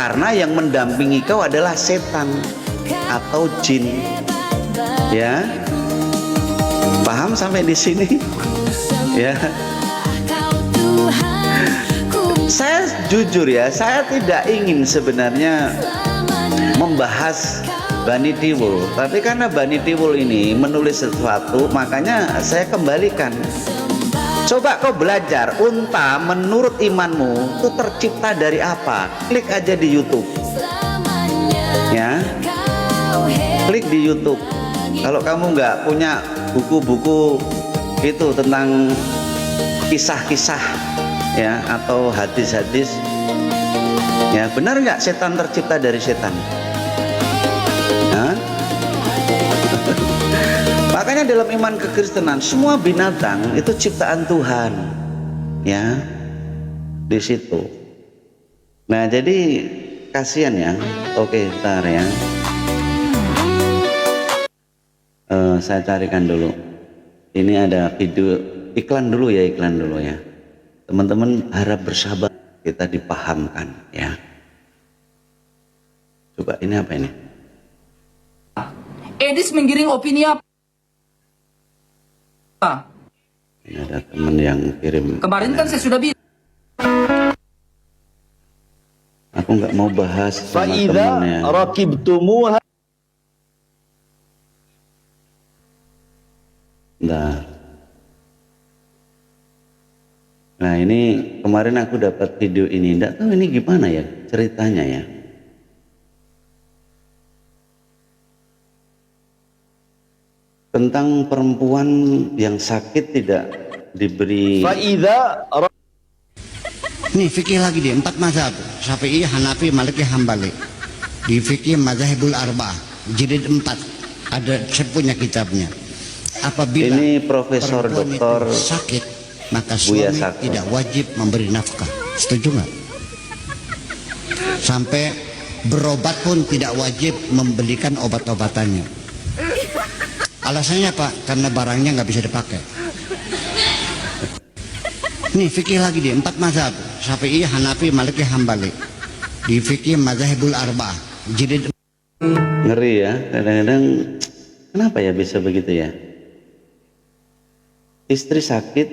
karena yang mendampingi kau adalah setan atau jin. Ya, paham sampai di sini? Ya. Saya jujur ya, saya tidak ingin sebenarnya membahas Bani Tiwul, tapi karena Bani Tiwul ini menulis sesuatu, makanya saya kembalikan. Coba kau belajar, unta menurut imanmu itu tercipta dari apa? Klik aja di YouTube, ya, klik di YouTube. Kalau kamu nggak punya buku-buku itu tentang kisah-kisah, ya, atau hadis-hadis, ya, benar nggak setan tercipta dari setan? Makanya dalam iman kekristenan semua binatang itu ciptaan Tuhan, ya, di situ. Nah, jadi kasihan ya. Oke, ntar ya. Saya carikan dulu. Ini ada video iklan dulu ya, Teman-teman harap bersabar, kita dipahamkan ya. Coba ini apa ini? Edis menggiring opini apa? Ini ada teman yang kirim. Kemarin kan saya sudah bilang. Aku nggak mau bahas sama Fa'idha temennya. rakibtumuha. Nah, ini kemarin aku dapat video ini. Nggak tahu ini gimana ya ceritanya ya. Tentang perempuan yang sakit tidak diberi. Fa'idha Nih fikih lagi dia 4 mazhab, Syafi'i, Hanafi, Maliki, Hambali. Di fikih mazhabul arba'ah jilid 4 ada, saya punya kitabnya. Apabila Ini Profesor perempuan Doktor itu sakit, maka Buya suami Sakto. tidak wajib memberi nafkah. Setuju nggak? Sampai berobat pun tidak wajib membelikan obat-obatannya. Alasannya Pak, karena barangnya nggak bisa dipakai. Nih fikih lagi dia 4 mazhab, Syafi'i, Hanafi, Maliki, Hambali. Di fikih mazhabul arba'ah jilid. Ngeri ya, kadang-kadang kenapa ya bisa begitu ya? Istri sakit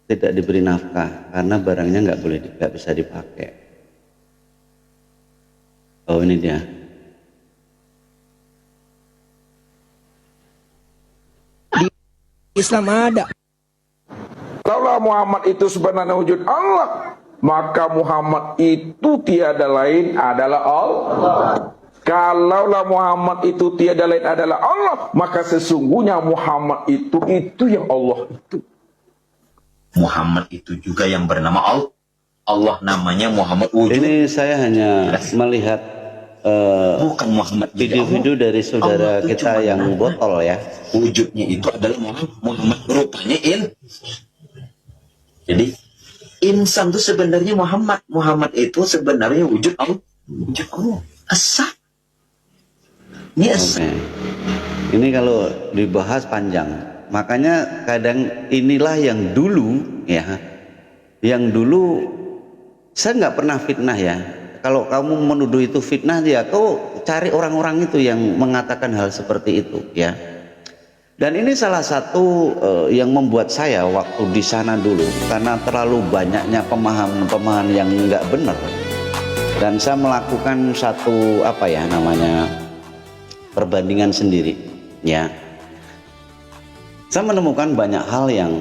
tidak diberi nafkah karena barangnya nggak bisa dipakai. Oh, ini dia. Islam ada. Kalaulah Muhammad itu sebenarnya wujud Allah, maka Muhammad itu tiada lain adalah Allah. Kalaulah Muhammad itu tiada lain adalah Allah, maka sesungguhnya Muhammad itu yang Allah itu. Muhammad itu juga yang bernama Allah. Allah namanya Muhammad wujud. Ini saya hanya melihat Bukan Muhammad jadi video-video Allah. dari saudara Allah itu kita cuma yang nama. botol ya. Wujudnya itu adalah Muhammad rupanya Jadi insan itu sebenarnya Muhammad. Muhammad itu sebenarnya wujud Allah. Wujud Allah. Asa. Ini asa. Oke. Ini kalau dibahas panjang. Makanya kadang inilah yang dulu ya. Yang dulu saya nggak pernah fitnah ya. Kalau kamu menuduh itu fitnah ya, kau cari orang-orang itu yang mengatakan hal seperti itu ya. Dan ini salah satu yang membuat saya waktu di sana dulu, karena terlalu banyaknya pemahaman-pemahaman yang nggak benar, dan saya melakukan satu perbandingan sendiri ya. Saya menemukan banyak hal yang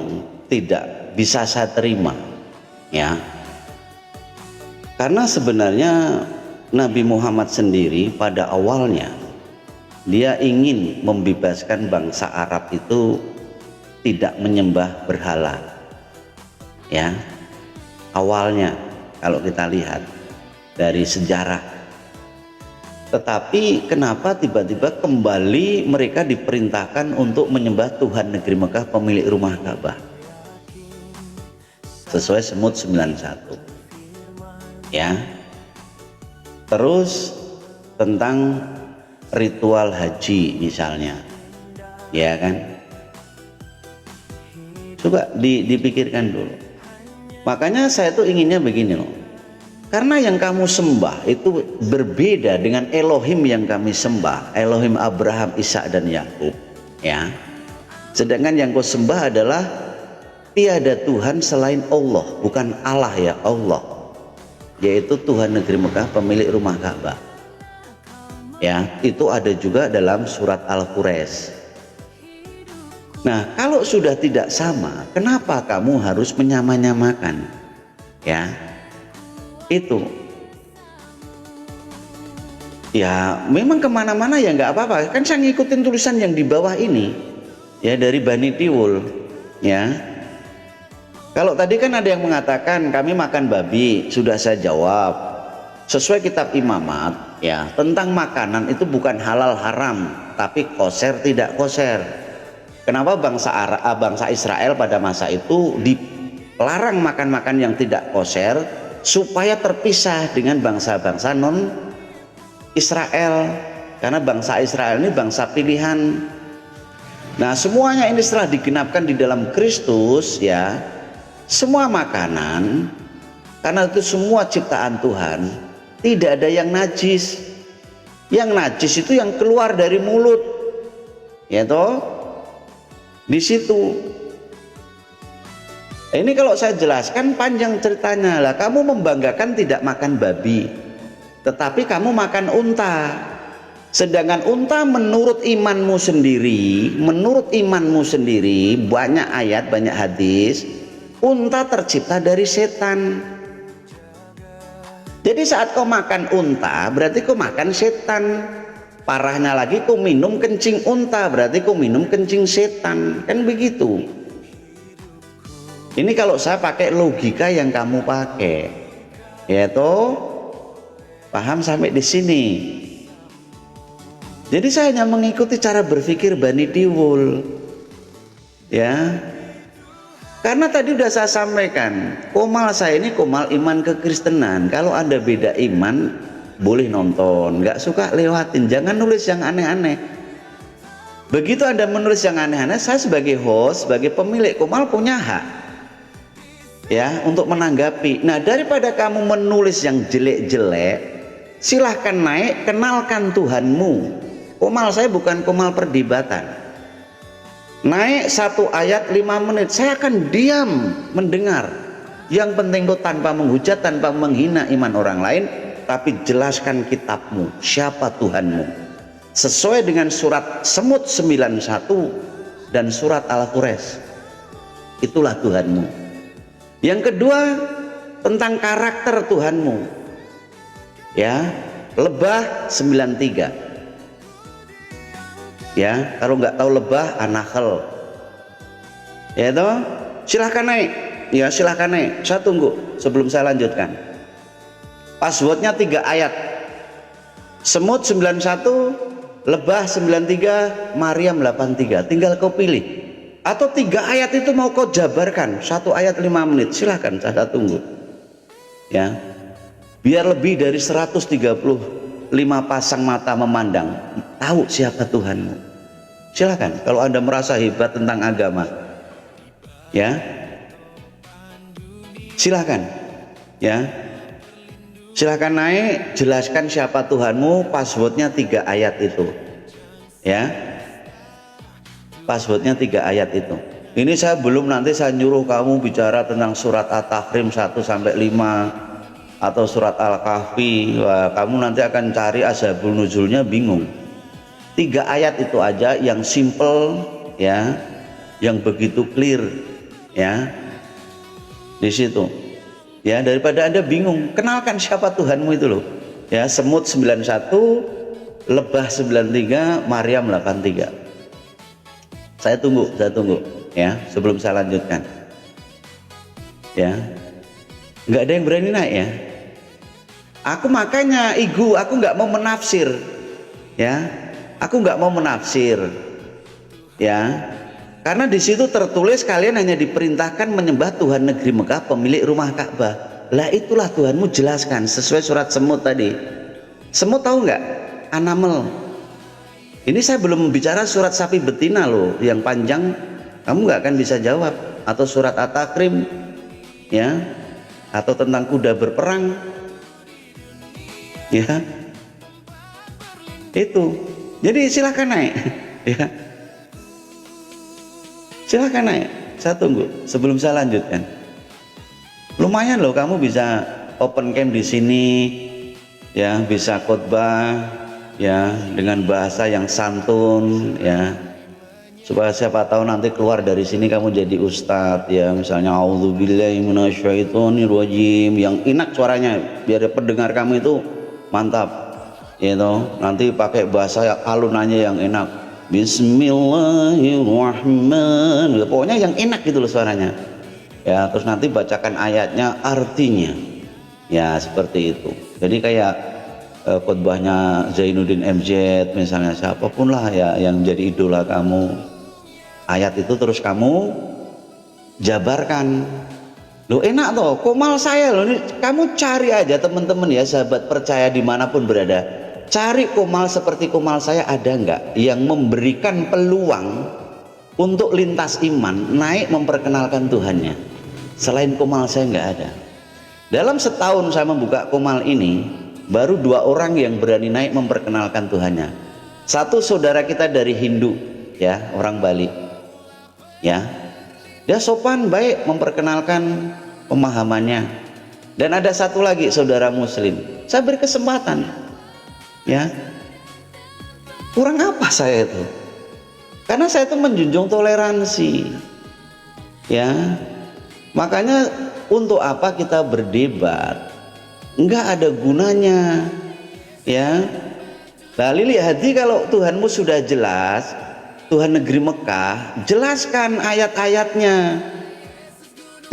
tidak bisa saya terima ya. Karena sebenarnya Nabi Muhammad sendiri pada awalnya dia ingin membebaskan bangsa Arab itu tidak menyembah berhala ya. Awalnya kalau kita lihat dari sejarah. Tetapi kenapa tiba-tiba kembali mereka diperintahkan untuk menyembah Tuhan negeri Mekah, pemilik rumah Ka'bah, sesuai Semut 91 ya. Terus tentang ritual haji misalnya ya kan, coba dipikirkan dulu. Makanya saya tuh inginnya begini loh, Karena yang kamu sembah itu berbeda dengan Elohim yang kami sembah, Elohim Abraham, Ishak dan Yakub, ya. Sedangkan yang kau sembah adalah tiada Tuhan selain Allah, bukan Allah ya, Allah, yaitu Tuhan negeri Mekah, pemilik rumah Ka'bah. Ya, itu ada juga dalam surat Al-Quraisy. Nah, kalau sudah tidak sama, kenapa kamu harus menyamanyamakan? Ya, itu. Ya, memang kemana-mana ya nggak apa-apa. Kan saya ngikutin tulisan yang di bawah ini, ya, dari Bani Tiwul, ya. Kalau tadi kan ada yang mengatakan kami makan babi, sudah saya jawab. Sesuai kitab Imamat, ya, tentang makanan itu bukan halal haram, tapi koser tidak koser. Kenapa bangsa Israel pada masa itu dilarang makan-makan yang tidak koser supaya terpisah dengan bangsa-bangsa non Israel, karena bangsa Israel ini bangsa pilihan. Nah, semuanya ini setelah digenapkan di dalam Kristus, ya, semua makanan, karena itu semua ciptaan Tuhan, tidak ada yang najis. Yang najis itu yang keluar dari mulut, ya toh, di situ. Ini kalau saya jelaskan panjang ceritanya. Lah, kamu membanggakan tidak makan babi, tetapi kamu makan unta. Sedangkan unta menurut imanmu sendiri, banyak ayat, banyak hadis, unta tercipta dari setan. Jadi saat kau makan unta, berarti kau makan setan. Parahnya lagi, kau minum kencing unta, berarti kau minum kencing setan. Kan begitu. Ini kalau saya pakai logika yang kamu pakai, ya toh, paham sampai di sini. Jadi saya hanya mengikuti cara berpikir Bani Tiwul, ya. Karena tadi udah saya sampaikan, komal saya ini komal iman kekristenan. Kalau Anda beda iman, boleh nonton, nggak suka lewatin, jangan nulis yang aneh-aneh. Begitu Anda menulis yang aneh-aneh, saya sebagai host, sebagai pemilik komal punya hak, ya, untuk menanggapi. Nah, daripada kamu menulis yang jelek-jelek, silahkan naik, kenalkan Tuhanmu. Komal saya bukan komal perdebatan. Naik satu ayat 5 menit, saya akan diam mendengar. Yang penting kau tanpa menghujat, tanpa menghina iman orang lain, tapi jelaskan kitabmu, siapa Tuhanmu, sesuai dengan surat Semut 91 dan surat Al-Quraisy. Itulah Tuhanmu. Yang kedua, tentang karakter Tuhanmu, ya, Lebah 93. Ya, kalau nggak tahu Lebah, Anakhel, ya toh, silahkan naik, ya silahkan naik. Saya tunggu sebelum saya lanjutkan. Passwordnya 3 ayat. Semut 91, Lebah 93, Maryam 83. Tinggal kau pilih. Atau 3 ayat itu mau kau jabarkan, 1 ayat 5 menit, silahkan, saya tunggu. Ya, biar lebih dari 135 pasang mata memandang, tahu siapa Tuhanmu. Silahkan, kalau Anda merasa hebat tentang agama, ya, silahkan, ya, silahkan naik, jelaskan siapa Tuhanmu. Passwordnya 3 ayat itu, ya, passwordnya 3 ayat itu. Ini saya belum, nanti saya nyuruh kamu bicara tentang surat At-Tahrim 1-5 atau surat Al-Kahfi. Wah, kamu nanti akan cari asbabun nuzulnya bingung. 3 ayat itu aja yang simple, ya, yang begitu clear, ya, di situ, ya, daripada Anda bingung. Kenalkan siapa Tuhanmu itu loh, ya. Semut 91, Lebah 93, Maryam 83. Saya tunggu, ya, sebelum saya lanjutkan, ya. Nggak ada yang berani naik, ya. Aku makanya aku nggak mau menafsir, ya. Aku nggak mau menafsir, ya, karena di situ tertulis kalian hanya diperintahkan menyembah Tuhan negeri Mekah, pemilik rumah Ka'bah. Lah, itulah Tuhanmu, jelaskan sesuai surat Semut tadi. Semut tahu nggak? Anamel. Ini saya belum bicara surat sapi betina loh, yang panjang kamu nggak akan bisa jawab. Atau surat At-Tahrim, ya, atau tentang kuda berperang, Ya. Itu. Jadi silakan naik. Ya. Silakan naik. Saya tunggu sebelum saya lanjutkan. Lumayan loh kamu bisa open camp di sini, ya, bisa khotbah ya dengan bahasa yang santun ya. Supaya siapa tahu nanti keluar dari sini kamu jadi ustadz ya, misalnya auzubillahi minasyaitonirrajim yang enak suaranya biar pendengar kamu itu mantap. Nanti pakai bahasa alunannya yang enak. Bismillahirrahmanirrahim. Pokoknya yang enak gitu loh suaranya. Ya, terus nanti bacakan ayatnya artinya. Ya, seperti itu. Jadi kayak khotbahnya Zainuddin MZ misalnya, siapapun lah ya yang jadi idola kamu. Ayat itu terus kamu jabarkan. Loh enak toh, komal saya loh. Kamu cari aja teman-teman ya, sahabat percaya dimanapun berada. Cari komal seperti komal saya ada nggak yang memberikan peluang untuk lintas iman naik memperkenalkan Tuhannya. Selain komal saya nggak ada. Dalam setahun saya membuka komal ini baru 2 orang yang berani naik memperkenalkan Tuhannya. Satu saudara kita dari Hindu ya, orang Bali ya, dia sopan baik memperkenalkan pemahamannya. Dan ada satu lagi saudara Muslim, saya beri kesempatan ya. Kurang apa saya itu? Karena saya itu menjunjung toleransi ya. Makanya untuk apa kita berdebat? Enggak ada gunanya ya. Nah, lihat hati kalau Tuhanmu sudah jelas, Tuhan negeri Mekah, jelaskan ayat-ayatnya.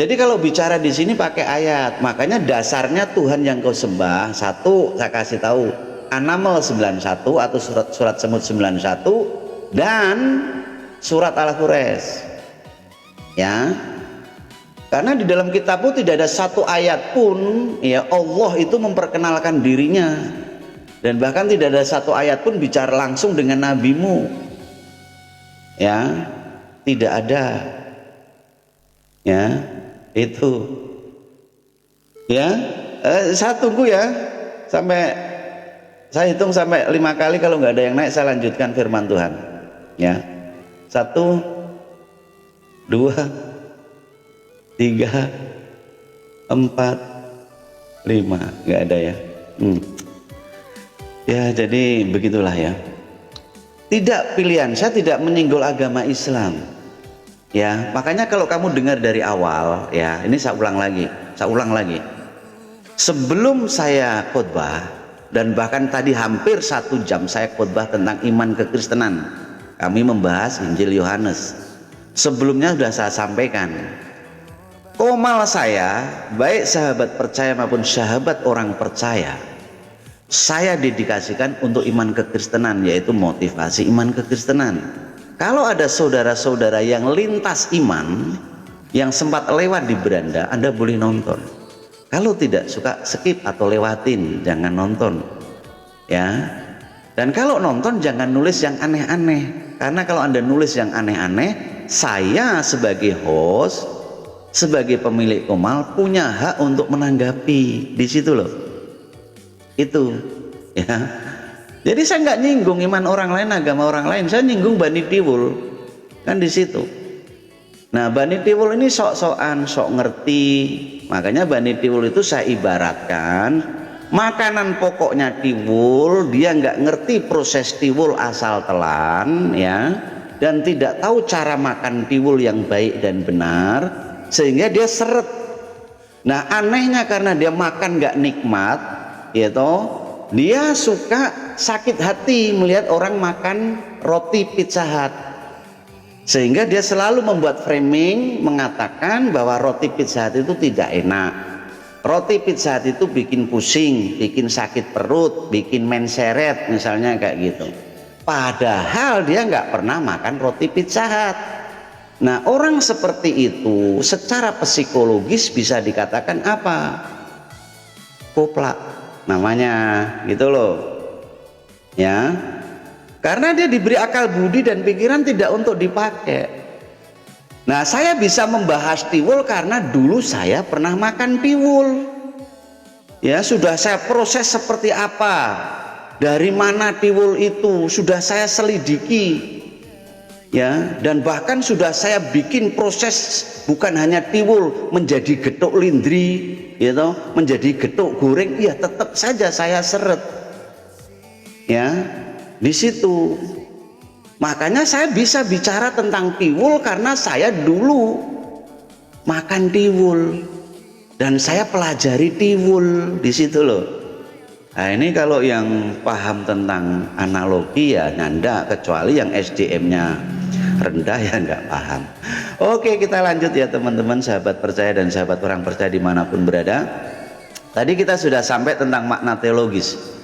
Jadi kalau bicara di sini pakai ayat, makanya dasarnya Tuhan yang kau sembah. Satu saya kasih tahu, An-Naml 91 atau surat Semut 91 dan surat Al-Quraish. Ya. Karena di dalam kitabmu tidak ada satu ayat pun ya Allah itu memperkenalkan dirinya. Dan bahkan tidak ada satu ayat pun bicara langsung dengan nabimu. Ya. Tidak ada. Ya. Itu. Ya. Saya tunggu ya sampai saya hitung sampai 5 kali, kalau nggak ada yang naik saya lanjutkan firman Tuhan ya. 1 2 3 4 5 nggak ada ya. Ya jadi begitulah ya. Tidak pilihan, saya tidak menyinggol agama Islam ya. Makanya kalau kamu dengar dari awal ya, ini saya ulang lagi. Sebelum saya khotbah, dan bahkan tadi hampir 1 jam saya khotbah tentang iman kekristenan, kami membahas Injil Yohanes. Sebelumnya sudah saya sampaikan, komal saya, baik sahabat percaya maupun sahabat orang percaya, saya dedikasikan untuk iman kekristenan, yaitu motivasi iman kekristenan. Kalau ada saudara-saudara yang lintas iman, yang sempat lewat di beranda, Anda boleh nonton. Kalau tidak suka skip atau lewatin, jangan nonton ya. Dan kalau nonton jangan nulis yang aneh-aneh, karena kalau Anda nulis yang aneh-aneh, saya sebagai host, sebagai pemilik komal punya hak untuk menanggapi di situ loh. Itu ya. Jadi saya nggak nyinggung iman orang lain, agama orang lain, saya nyinggung Bani Tiwul kan di situ. Nah, Bani Tiwul ini sok-sokan, sok ngerti. Makanya Bani Tiwul itu saya ibaratkan makanan pokoknya tiwul, dia nggak ngerti proses tiwul asal telan ya, dan tidak tahu cara makan tiwul yang baik dan benar, sehingga dia seret. Nah anehnya karena dia makan nggak nikmat gitu, dia suka sakit hati melihat orang makan roti Pizza Hut, sehingga dia selalu membuat framing mengatakan bahwa roti Pizza Hut itu tidak enak, roti Pizza Hut itu bikin pusing, bikin sakit perut, bikin menseret misalnya kayak gitu. Padahal dia nggak pernah makan roti Pizza Hut. Nah orang seperti itu secara psikologis bisa dikatakan apa? Koplak namanya gitu loh ya. Karena dia diberi akal budi dan pikiran tidak untuk dipakai. Nah saya bisa membahas tiwul karena dulu saya pernah makan tiwul Ya, sudah saya proses seperti apa, dari mana tiwul itu sudah saya selidiki, ya, dan bahkan sudah saya bikin proses bukan hanya tiwul menjadi getuk lindri, gitu, menjadi getuk goreng, ya tetap saja saya seret, ya, di situ. Makanya saya bisa bicara tentang tiwul karena saya dulu makan tiwul. Dan saya pelajari tiwul di situ loh. Nah ini kalau yang paham tentang analogi ya nanda, kecuali yang SDM-nya rendah ya nggak paham. Oke, kita lanjut ya teman-teman, sahabat percaya dan sahabat orang percaya dimanapun berada. Tadi kita sudah sampai tentang makna teologis.